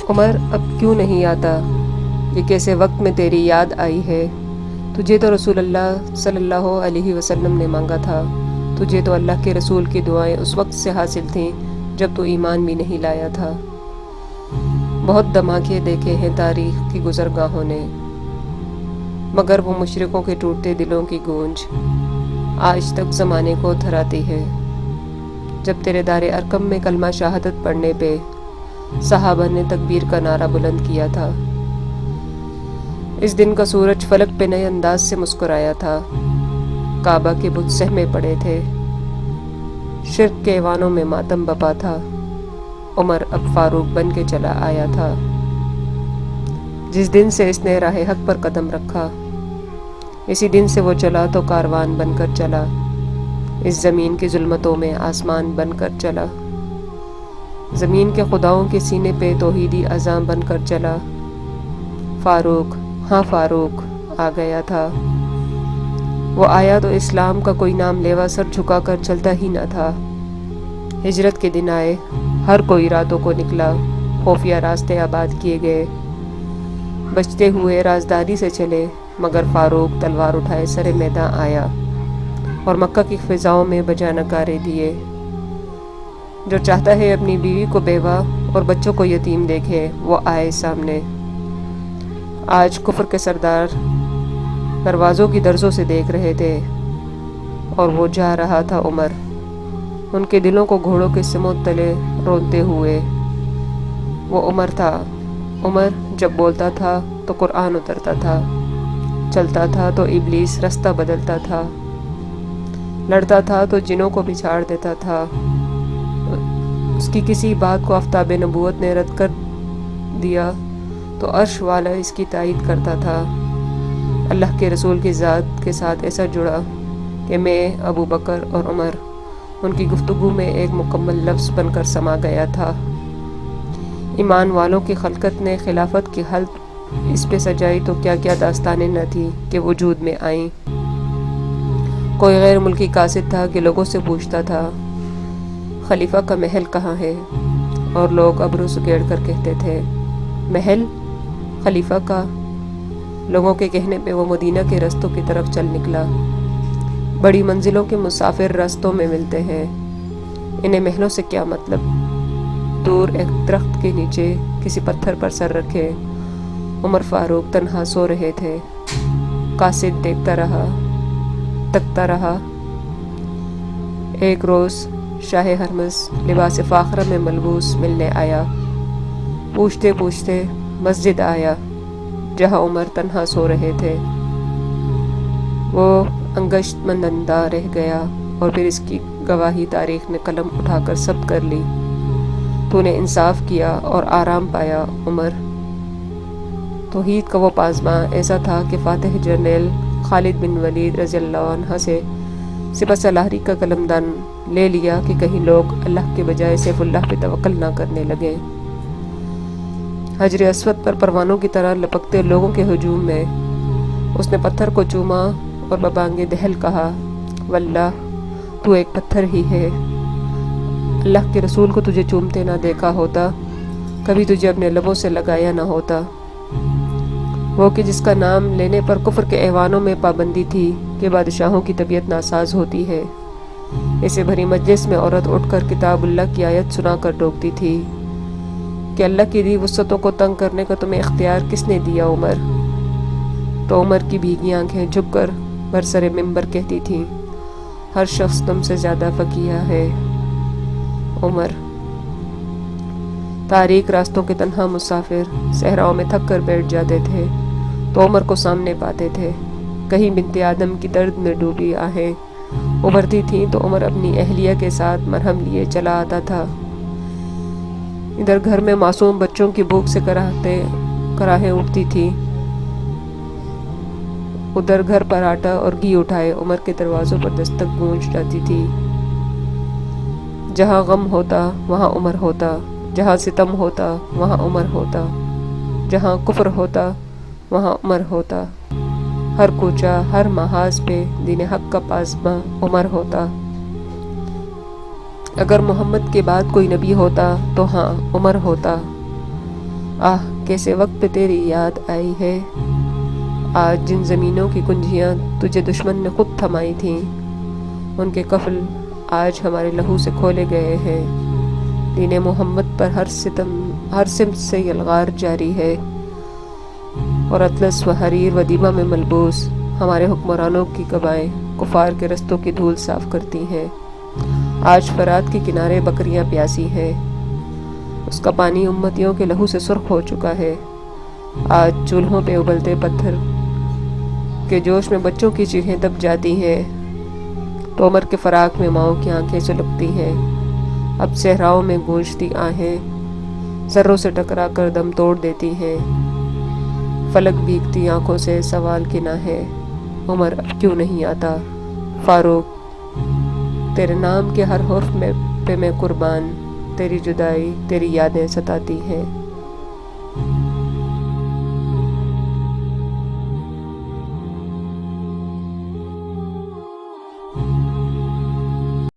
عمر اب کیوں نہیں آتا؟ یہ کیسے وقت میں تیری یاد آئی ہے؟ تجھے تو رسول اللہ صلی اللہ علیہ وسلم نے مانگا تھا، تجھے تو اللہ کے رسول کی دعائیں اس وقت سے حاصل تھیں جب تو ایمان بھی نہیں لایا تھا۔ بہت دھماکے دیکھے ہیں تاریخ کی گزرگاہوں نے، مگر وہ مشرکوں کے ٹوٹتے دلوں کی گونج آج تک زمانے کو تھراتی ہے۔ جب تیرے دار ارقم میں کلمہ شہادت پڑھنے پہ صحابہ نے تکبیر کا نعرہ بلند کیا تھا، اس دن کا سورج فلک پہ نئے انداز سے مسکرایا تھا، کعبہ کے بت سہمے پڑے تھے، شرک کے ایوانوں میں ماتم بپا تھا، عمر اب فاروق بن کے چلا آیا تھا۔ جس دن سے اس نے راہ حق پر قدم رکھا، اسی دن سے وہ چلا تو کاروان بن کر چلا، اس زمین کی ظلمتوں میں آسمان بن کر چلا، زمین کے خداؤں کے سینے پہ توحیدی اذان بن کر چلا۔ فاروق، ہاں فاروق آ گیا تھا۔ وہ آیا تو اسلام کا کوئی نام لیوا سر جھکا کر چلتا ہی نہ تھا۔ ہجرت کے دن آئے، ہر کوئی راتوں کو نکلا، خفیہ راستے آباد کیے گئے، بچتے ہوئے رازداری سے چلے، مگر فاروق تلوار اٹھائے سر میدان آیا اور مکہ کی فضاؤں میں بجا نگارے دیے۔ جو چاہتا ہے اپنی بیوی کو بیوہ اور بچوں کو یتیم دیکھے، وہ آئے سامنے۔ آج کفر کے سردار دروازوں کی درزوں سے دیکھ رہے تھے اور وہ جا رہا تھا عمر، ان کے دلوں کو گھوڑوں کے سموت تلے رونتے ہوئے۔ وہ عمر تھا۔ عمر جب بولتا تھا تو قرآن اترتا تھا، چلتا تھا تو ابلیس رستہ بدلتا تھا، لڑتا تھا تو جنوں کو بچھاڑ دیتا تھا، اس کی کسی بات کو آفتاب نبوت نے رد کر دیا تو عرش والا اس کی تائید کرتا تھا۔ اللہ کے رسول کی ذات کے ساتھ ایسا جڑا کہ میں، ابو بکر اور عمر ان کی گفتگو میں ایک مکمل لفظ بن کر سما گیا تھا۔ ایمان والوں کی خلقت نے خلافت کی حلق اس پہ سجائی تو کیا کیا داستانیں نہ تھی کہ وجود میں آئیں۔ کوئی غیر ملکی قاصد تھا کہ لوگوں سے پوچھتا تھا خلیفہ کا محل کہاں ہے، اور لوگ ابرو سکیڑ کر کہتے تھے محل خلیفہ کا۔ لوگوں کے کہنے پہ وہ مدینہ کے رستوں کی طرف چل نکلا۔ بڑی منزلوں کے مسافر رستوں میں ملتے ہیں، انہیں محلوں سے کیا مطلب؟ دور ایک درخت کے نیچے کسی پتھر پر سر رکھے عمر فاروق تنہا سو رہے تھے۔ قاصد دیکھتا رہا، تکتا رہا۔ ایک روز شاہ ہرمز لباس فاخرہ میں ملبوس ملنے آیا، پوچھتے پوچھتے مسجد آیا جہاں عمر تنہا سو رہے تھے۔ وہ انگشت مندندہ رہ گیا اور پھر اس کی گواہی تاریخ نے قلم اٹھا کر ثبت کر لی۔ تو نے انصاف کیا اور آرام پایا عمر۔ توحید کا وہ پاسباں ایسا تھا کہ فاتح جنرل خالد بن ولید رضی اللہ عنہ سے سپہ سالاری کا قلمدان لے لیا کہ کہیں لوگ اللہ کے بجائے سیف اللہ پہ توکل نہ کرنے لگے۔ حجر اسود پر پروانوں کی طرح لپکتے لوگوں کے ہجوم میں اس نے پتھر کو چوما اور ببانگ دہل کہا واللہ تو ایک پتھر ہی ہے، اللہ کے رسول کو تجھے چومتے نہ دیکھا ہوتا، کبھی تجھے اپنے لبوں سے لگایا نہ ہوتا۔ وہ کہ جس کا نام لینے پر کفر کے ایوانوں میں پابندی تھی کہ بادشاہوں کی طبیعت ناساز ہوتی ہے، اسے بھری مجلس میں عورت اٹھ کر کتاب اللہ کی آیت سنا کر ٹوکتی تھی کہ اللہ کی دی وسعتوں کو تنگ کرنے کا تمہیں اختیار کس نے دیا عمر؟ تو عمر کی بھیگی آنکھیں جھک کر برسر ممبر کہتی تھیں ہر شخص تم سے زیادہ فقیہ ہے عمر۔ تاریک راستوں کے تنہا مسافر صحراؤں میں تھک کر بیٹھ جاتے تھے تو عمر کو سامنے پاتے تھے۔ کہیں بنت آدم کی درد میں ڈوبی آہیں ابھرتی تھیں تو عمر اپنی اہلیہ کے ساتھ مرہم لیے چلا آتا تھا۔ ادھر گھر میں معصوم بچوں کی بھوک سے کراہیں اٹھتی تھیں، ادھر گھر پر آٹا اور گھی اٹھائے عمر کے دروازوں پر دستک گونج جاتی تھی۔ جہاں غم ہوتا وہاں عمر ہوتا، جہاں ستم ہوتا وہاں عمر ہوتا، جہاں کفر ہوتا وہاں عمر ہوتا، ہر کوچہ ہر محاذ پہ دین حق کا پاسباں عمر ہوتا۔ اگر محمد کے بعد کوئی نبی ہوتا تو ہاں عمر ہوتا۔ آہ کیسے وقت پہ تیری یاد آئی ہے، آج جن زمینوں کی کنجیاں تجھے دشمن نے خود تھمائی تھیں، ان کے قفل آج ہمارے لہو سے کھولے گئے ہیں۔ دین محمد پر ہر سمت سے یلغار جاری ہے، اور اطلس و حریر و دیبا میں ملبوس ہمارے حکمرانوں کی قبائیں کفار کے رستوں کی دھول صاف کرتی ہیں۔ آج فرات کے کنارے بکریاں پیاسی ہیں، اس کا پانی امتیوں کے لہو سے سرخ ہو چکا ہے۔ آج چولہوں پہ ابلتے پتھر کے جوش میں بچوں کی چیخیں دب جاتی ہیں، تو عمر کے فراق میں ماؤں کی آنکھیں سلگتی ہیں۔ اب صحراؤں میں گونجتی آہیں ذروں سے ٹکرا کر دم توڑ دیتی ہیں۔ فلک بھیگتی آنکھوں سے سوال کی نہ ہے، عمر اب کیوں نہیں آتا؟ فاروق تیرے نام کے ہر حرف پہ میں قربان، تیری جدائی تیری یادیں ستاتی ہیں۔